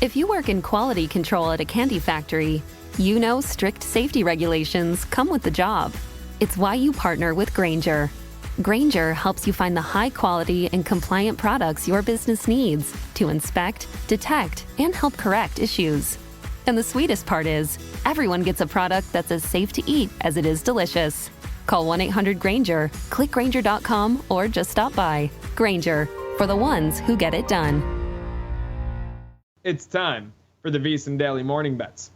If you work in quality control at a candy factory, you know strict safety regulations come with the job. It's why you partner with Grainger. Grainger helps you find the high-quality and compliant products your business needs to inspect, detect, and help correct issues. And the sweetest part is, everyone gets a product that's as safe to eat as it is delicious. Call 1-800-GRAINGER, click Grainger.com, or just stop by. Grainger, for the ones who get it done. It's time for the VSiN Daily Morning Bets.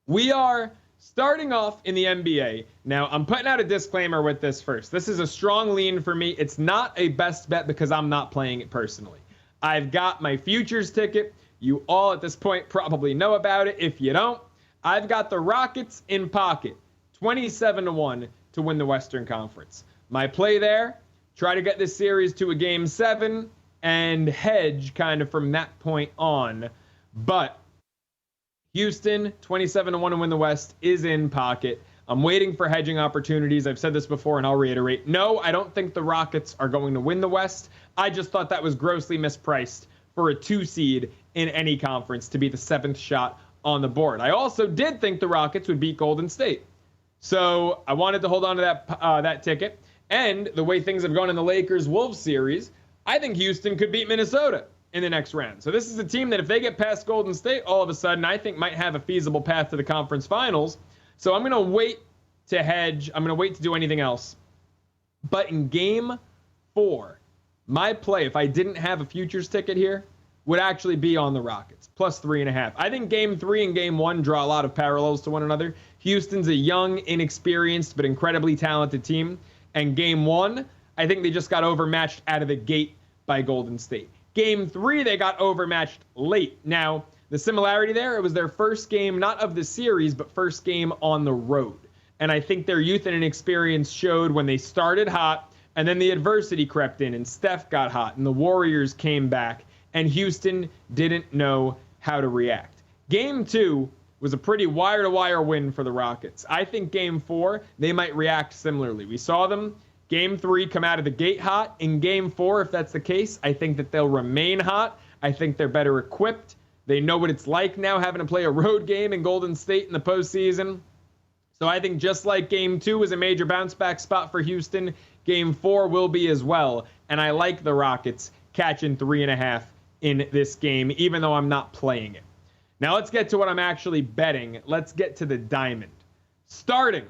We are starting off in the NBA. Now, I'm putting out a disclaimer with this first. This is a strong lean for me. It's not a best bet because I'm not playing it personally. I've got my futures ticket. You all at this point probably know about it. If you don't, I've got the Rockets in pocket, 27-1 to win the Western Conference. My play there, try to get this series to a Game 7 and hedge kind of from that point on. But Houston, 27-1 to win the West, is in pocket. I'm waiting for hedging opportunities. I've said this before, and I'll reiterate. No, I don't think the Rockets are going to win the West. I just thought that was grossly mispriced for a 2 seed in any conference to be the 7th shot on the board. I also did think the Rockets would beat Golden State. So I wanted to hold on to that ticket. And the way things have gone in the Lakers-Wolves series, I think Houston could beat Minnesota in the next round. So this is a team that if they get past Golden State, all of a sudden I think might have a feasible path to the conference finals. So I'm going to wait to hedge. I'm going to wait to do anything else. But in Game 4, my play, if I didn't have a futures ticket here, would actually be on the Rockets, plus 3.5. I think Game 3 and Game 1 draw a lot of parallels to one another. Houston's a young, inexperienced, but incredibly talented team. And Game 1, I think they just got overmatched out of the gate by Golden State. Game 3, they got overmatched late. Now, the similarity there, it was their first game, not of the series, but first game on the road. And I think their youth and inexperience showed when they started hot, and then the adversity crept in, and Steph got hot, and the Warriors came back, and Houston didn't know how to react. Game 2 was a pretty wire-to-wire win for the Rockets. I think Game 4, they might react similarly. We saw them Game 3 come out of the gate hot. In Game 4, if that's the case, I think that they'll remain hot. I think they're better equipped. They know what it's like now having to play a road game in Golden State in the postseason. So I think just like Game 2 was a major bounce-back spot for Houston, Game 4 will be as well. And I like the Rockets catching 3.5 in this game, even though I'm not playing it. Now let's get to what I'm actually betting. Let's get to the diamond. Starting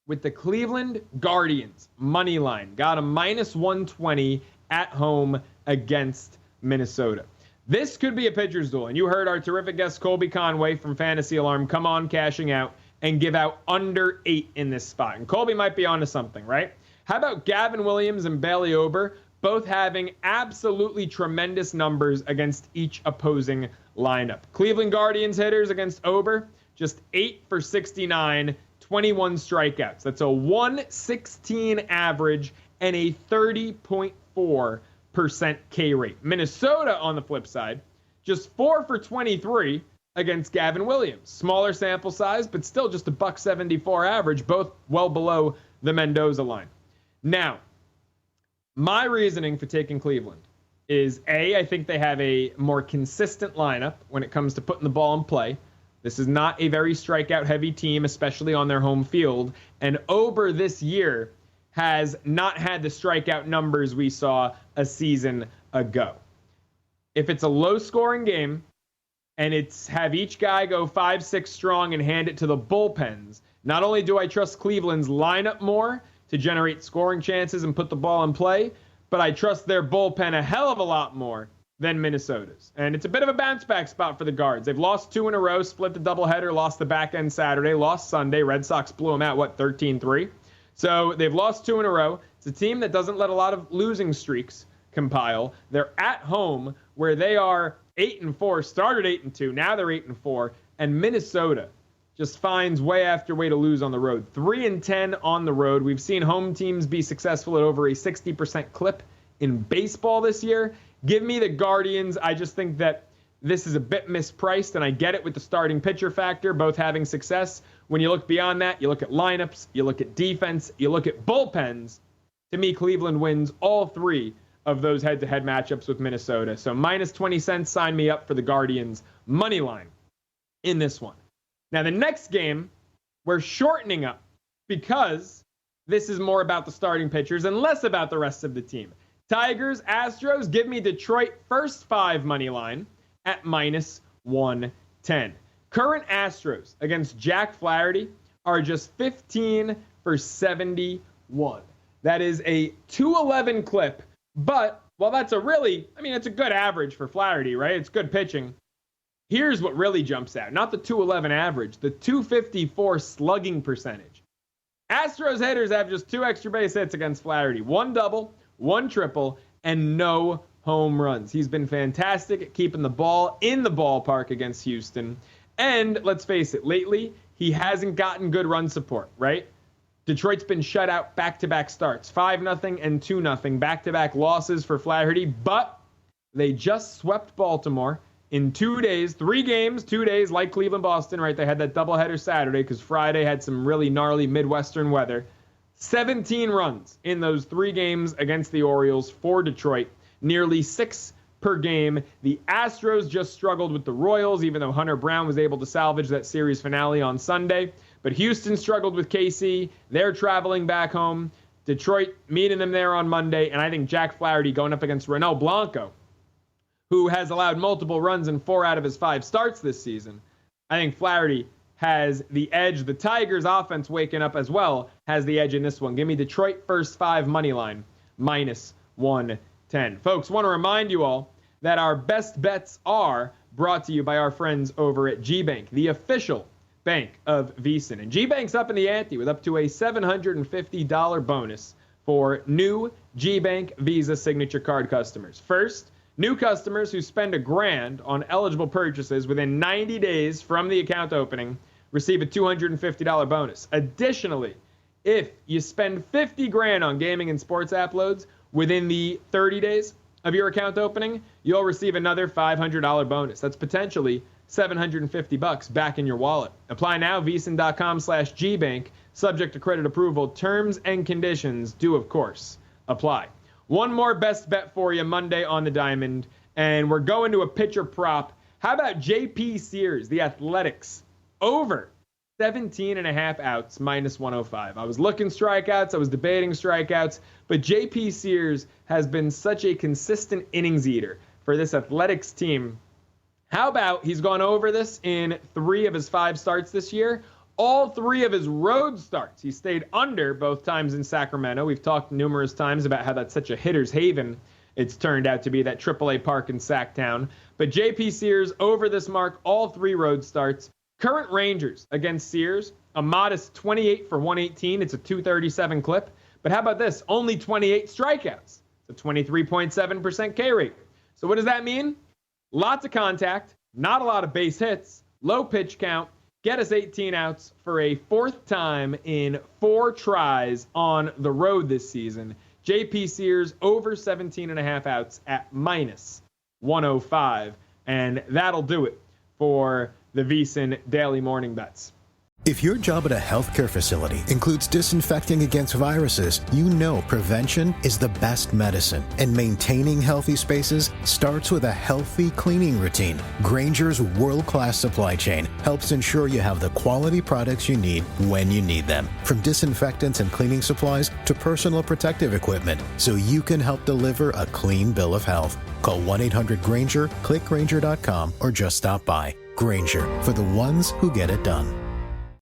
with the Cleveland Guardians money line. Got a minus 120 at home against Minnesota. This could be a pitcher's duel. And you heard our terrific guest Colby Conway from Fantasy Alarm come on cashing out and give out under 8 in this spot. And Colby might be onto something, right? How about Gavin Williams and Bailey Ober both having absolutely tremendous numbers against each opposing lineup? Cleveland Guardians hitters against Ober, just 8 for 69, 21 strikeouts. That's a 116 average and a 30.4% K rate. Minnesota, on the flip side, just 4 for 23 against Gavin Williams. Smaller sample size, but still just a $174 average, both well below the Mendoza line. Now, my reasoning for taking Cleveland is, A, I think they have a more consistent lineup when it comes to putting the ball in play. This is not a very strikeout-heavy team, especially on their home field. And Ober this year has not had the strikeout numbers we saw a season ago. If it's a low-scoring game and it's have each guy go 5-6 strong and hand it to the bullpens, not only do I trust Cleveland's lineup more to generate scoring chances and put the ball in play, but I trust their bullpen a hell of a lot more than Minnesota's. And it's a bit of a bounce-back spot for the Guards. They've lost 2 in a row, split the doubleheader, lost the back end Saturday, lost Sunday. Red Sox blew them out, 13-3? So they've lost 2 in a row. It's a team that doesn't let a lot of losing streaks compile. They're at home where they are 8-4, started 8-2, now they're 8-4, and Minnesota just finds way after way to lose on the road. 3-10 on the road. We've seen home teams be successful at over a 60% clip in baseball this year. Give me the Guardians. I just think that this is a bit mispriced, and I get it with the starting pitcher factor, both having success. When you look beyond that, you look at lineups, you look at defense, you look at bullpens. To me, Cleveland wins all 3 of those head-to-head matchups with Minnesota. So minus 20 cents, sign me up for the Guardians money line in this one. Now, the next game, we're shortening up because this is more about the starting pitchers and less about the rest of the team. Tigers, Astros, give me Detroit first 5 money line at minus 110. Current Astros against Jack Flaherty are just 15 for 71. That is a 211 clip, but while that's it's a good average for Flaherty, right? It's good pitching. Here's what really jumps out. Not the 211 average, the 254 slugging percentage. Astros hitters have just 2 extra base hits against Flaherty. 1 double, 1 triple, and no home runs. He's been fantastic at keeping the ball in the ballpark against Houston. And let's face it, lately, he hasn't gotten good run support, right? Detroit's been shut out back-to-back starts. 5-0 and 2-0, back-to-back losses for Flaherty. But they just swept Baltimore in 2 days, 3 games, 2 days, like Cleveland-Boston, right? They had that doubleheader Saturday because Friday had some really gnarly Midwestern weather. 17 runs in those 3 games against the Orioles for Detroit, nearly 6 per game. The Astros just struggled with the Royals, even though Hunter Brown was able to salvage that series finale on Sunday. But Houston struggled with KC. They're traveling back home. Detroit meeting them there on Monday. And I think Jack Flaherty going up against Ronel Blanco, who has allowed multiple runs in 4 out of his 5 starts this season. I think Flaherty has the edge. The Tigers offense waking up as well has the edge in this one. Give me Detroit first 5 money line, minus 110. Folks, want to remind you all that our best bets are brought to you by our friends over at GBank, the official bank of VSiN. And GBank's up in the ante with up to a $750 bonus for new GBank Visa signature card customers. First, new customers who spend $1,000 on eligible purchases within 90 days from the account opening receive a $250 bonus. Additionally, if you spend $50,000 on gaming and sports app loads within the 30 days of your account opening, you'll receive another $500 bonus. That's potentially $750 back in your wallet. Apply now, VSiN.com/GBank. Subject to credit approval. Terms and conditions do, of course, apply. One more best bet for you Monday on the Diamond, and we're going to a pitcher prop. How about J.P. Sears, the Athletics, over 17.5 outs, minus 105. I was looking strikeouts. I was debating strikeouts. But J.P. Sears has been such a consistent innings eater for this Athletics team. How about he's gone over this in 3 of his 5 starts this year? All 3 of his road starts, he stayed under both times in Sacramento. We've talked numerous times about how that's such a hitter's haven. It's turned out to be that AAA park in Sacktown. But J.P. Sears over this mark, all 3 road starts. Current Rangers against Sears, a modest 28 for 118. It's a 237 clip. But how about this? Only 28 strikeouts. It's a 23.7% K rate. So what does that mean? Lots of contact, not a lot of base hits, low pitch count. Get us 18 outs for a 4th time in 4 tries on the road this season. J.P. Sears over 17.5 outs at minus 105. And that'll do it for the VSiN Daily Morning Bets. If your job at a healthcare facility includes disinfecting against viruses, you know prevention is the best medicine. And maintaining healthy spaces starts with a healthy cleaning routine. Grainger's world-class supply chain helps ensure you have the quality products you need when you need them. From disinfectants and cleaning supplies to personal protective equipment, so you can help deliver a clean bill of health. Call 1-800-GRAINGER, click Grainger.com, or just stop by. Grainger, for the ones who get it done.